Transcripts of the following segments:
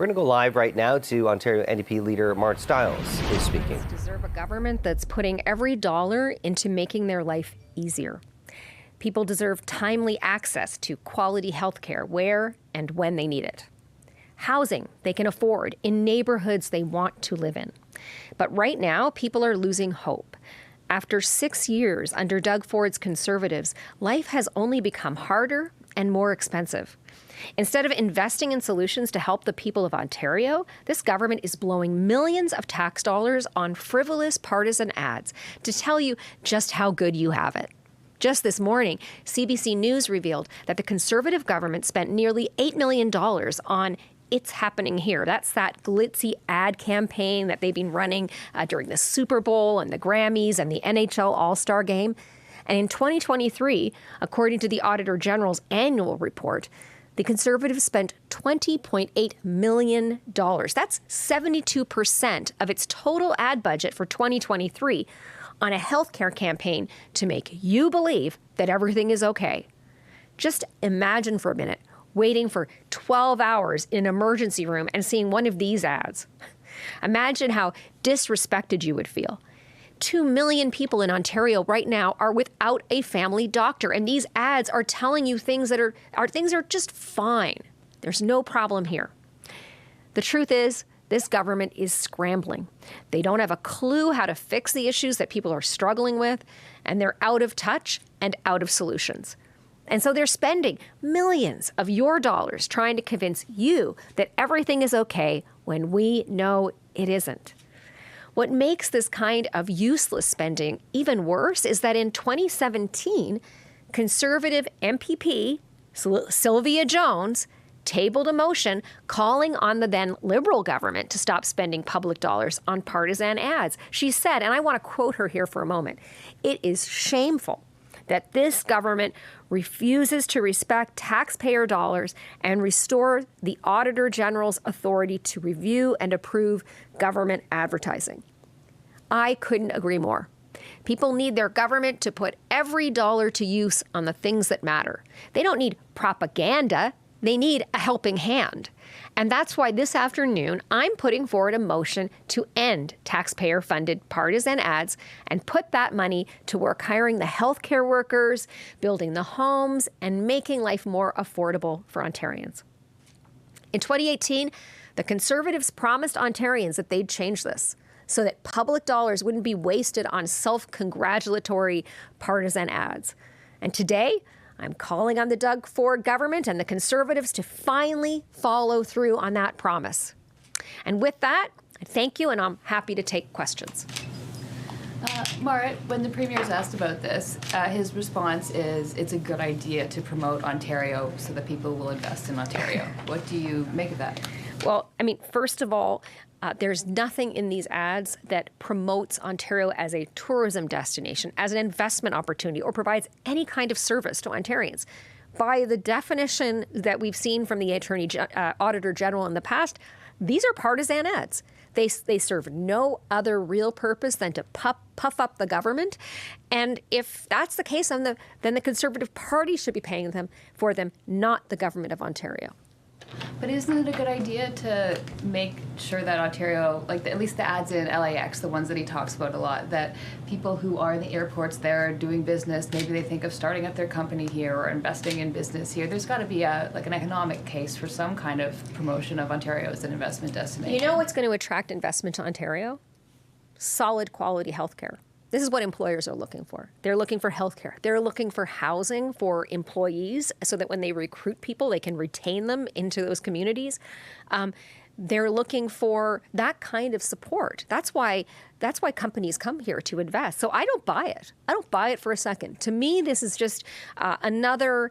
We're going to go live right now to Ontario NDP leader Mart Stiles, who's speaking. Deserve a government that's putting every dollar into making their life easier. People deserve timely access to quality health care where and when they need it. Housing they can afford in neighborhoods they want to live in. But right now, people are losing hope. After 6 years under Doug Ford's Conservatives, life has only become harder and more expensive. Instead of investing in solutions to help the people of Ontario, this government is blowing millions of tax dollars on frivolous partisan ads to tell you just how good you have it. Just this morning, CBC News revealed that the Conservative government spent nearly $8 million on It's Happening Here. That's that glitzy ad campaign that they've been running during the Super Bowl and the Grammys and the NHL All-Star Game. And in 2023, according to the Auditor General's annual report, the Conservatives spent $20.8 million. That's 72% of its total ad budget for 2023 on a healthcare campaign to make you believe that everything is okay. Just imagine for a minute waiting for 12 hours in an emergency room and seeing one of these ads. Imagine how disrespected you would feel. 2 million people in Ontario right now are without a family doctor, and these ads are telling you things that are just fine. There's no problem here. The truth is, this government is scrambling. They don't have a clue how to fix the issues that people are struggling with, and they're out of touch and out of solutions. And so they're spending millions of your dollars trying to convince you that everything is okay when we know it isn't. What makes this kind of useless spending even worse is that in 2017, Conservative MPP Sylvia Jones tabled a motion calling on the then Liberal government to stop spending public dollars on partisan ads. She said, and I want to quote her here for a moment, "It is shameful that this government refuses to respect taxpayer dollars and restore the Auditor General's authority to review and approve government advertising." I couldn't agree more. People need their government to put every dollar to use on the things that matter. They don't need propaganda. They need a helping hand. And that's why this afternoon, I'm putting forward a motion to end taxpayer-funded partisan ads and put that money to work hiring the healthcare workers, building the homes, and making life more affordable for Ontarians. In 2018, the Conservatives promised Ontarians that they'd change this so that public dollars wouldn't be wasted on self-congratulatory partisan ads. And today, I'm calling on the Doug Ford government and the Conservatives to finally follow through on that promise. And with that, I thank you, and I'm happy to take questions. Mart, when the Premier is asked about this, his response is it's a good idea to promote Ontario so that people will invest in Ontario. What do you make of that? Well, I mean, first of all, there's nothing in these ads that promotes Ontario as a tourism destination, as an investment opportunity, or provides any kind of service to Ontarians. By the definition that we've seen from the Auditor General in the past, these are partisan ads. They serve no other real purpose than to puff up the government. And if that's the case, then the Conservative Party should be paying for them, not the government of Ontario. But isn't it a good idea to make sure that Ontario, like at least the ads in LAX, the ones that he talks about a lot, that people who are in the airports there doing business, maybe they think of starting up their company here or investing in business here, there's got to be an economic case for some kind of promotion of Ontario as an investment destination. You know what's going to attract investment to Ontario? Solid quality health care. This is what employers are looking for. They're looking for healthcare. They're looking for housing for employees so that when they recruit people, they can retain them into those communities. They're looking for that kind of support. That's why companies come here to invest. So I don't buy it. I don't buy it for a second. To me, this is just another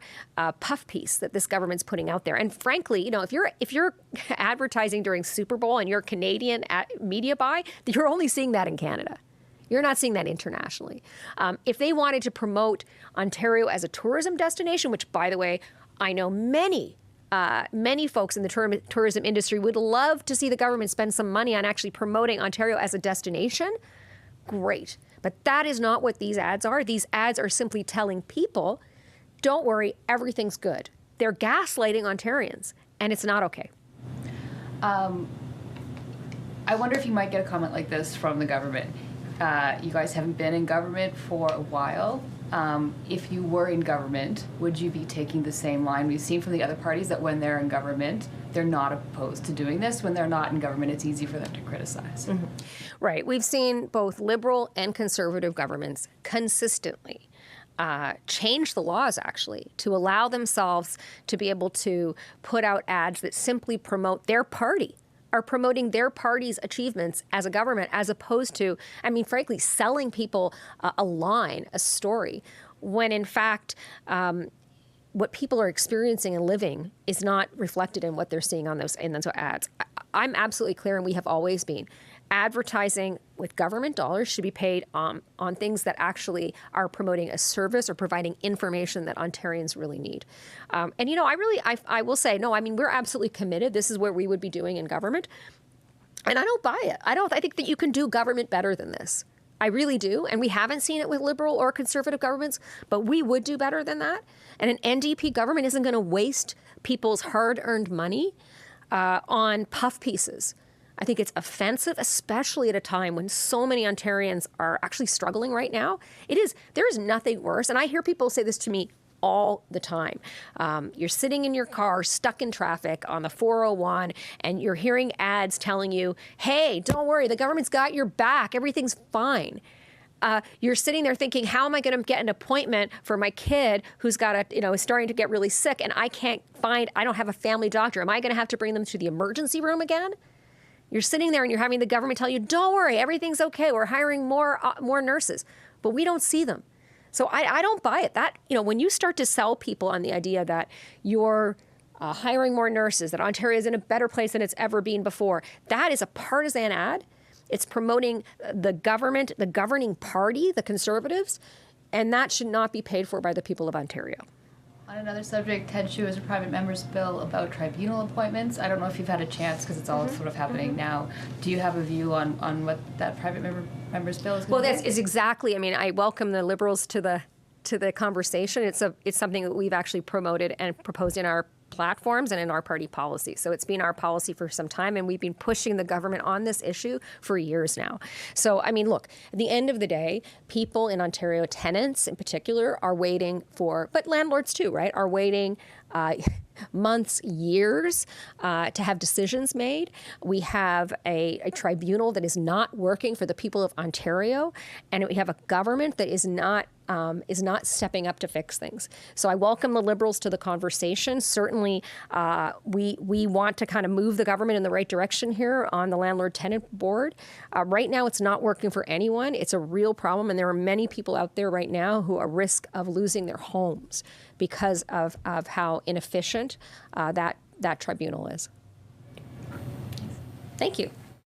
puff piece that this government's putting out there. And frankly, you know, if you're advertising during Super Bowl and you're a Canadian media buy, you're only seeing that in Canada. You're not seeing that internationally. If they wanted to promote Ontario as a tourism destination, which, by the way, I know many folks in the tourism industry would love to see the government spend some money on actually promoting Ontario as a destination, great. But that is not what these ads are. These ads are simply telling people, don't worry, everything's good. They're gaslighting Ontarians, and it's not okay. I wonder if you might get a comment like this from the government. You guys haven't been in government for a while. If you were in government, would you be taking the same line? We've seen from the other parties that when they're in government, they're not opposed to doing this. When they're not in government, it's easy for them to criticize. Mm-hmm. Right. We've seen both Liberal and Conservative governments consistently change the laws, actually, to allow themselves to be able to put out ads that simply promote their party, are promoting their party's achievements as a government, as opposed to, I mean, frankly, selling people a line, a story, when in fact, what people are experiencing and living is not reflected in what they're seeing on those ads. I'm absolutely clear, and we have always been. Advertising with government dollars should be paid on things that actually are promoting a service or providing information that Ontarians really need. And, you know, I will say, no, I mean, we're absolutely committed. This is what we would be doing in government. And I don't buy it. I think that you can do government better than this. I really do. And we haven't seen it with Liberal or Conservative governments, but we would do better than that. And an NDP government isn't going to waste people's hard-earned money on puff pieces. I think it's offensive, especially at a time when so many Ontarians are actually struggling right now. There is nothing worse. And I hear people say this to me all the time. You're sitting in your car, stuck in traffic on the 401, and you're hearing ads telling you, hey, don't worry, the government's got your back. Everything's fine. You're sitting there thinking, how am I going to get an appointment for my kid who's got is starting to get really sick, and I don't have a family doctor. Am I going to have to bring them to the emergency room again? You're sitting there and you're having the government tell you, don't worry, everything's okay. We're hiring more nurses, but we don't see them. So I don't buy it. That, when you start to sell people on the idea that you're hiring more nurses, that Ontario is in a better place than it's ever been before, that is a partisan ad. It's promoting the government, the governing party, the Conservatives, and that should not be paid for by the people of Ontario. On another subject, Ted Chu has a private member's bill about tribunal appointments. I don't know if you've had a chance because it's all sort of happening now. Do you have a view on what that private member's bill is going to be? Well, that's exactly. I mean, I welcome the Liberals to the conversation. It's something that we've actually promoted and proposed in our platforms and in our party policy. So it's been our policy for some time, and we've been pushing the government on this issue for years now. So, I mean, look, at the end of the day, people in Ontario, tenants in particular, are waiting for, but landlords too, right, are waiting months, years to have decisions made. We have a tribunal that is not working for the people of Ontario, and we have a government that is not stepping up to fix things. So I welcome the Liberals to the conversation. Certainly, we want to kind of move the government in the right direction here on the landlord-tenant board. Right now, it's not working for anyone. It's a real problem, and there are many people out there right now who are at risk of losing their homes because of how inefficient that tribunal is. Thank you.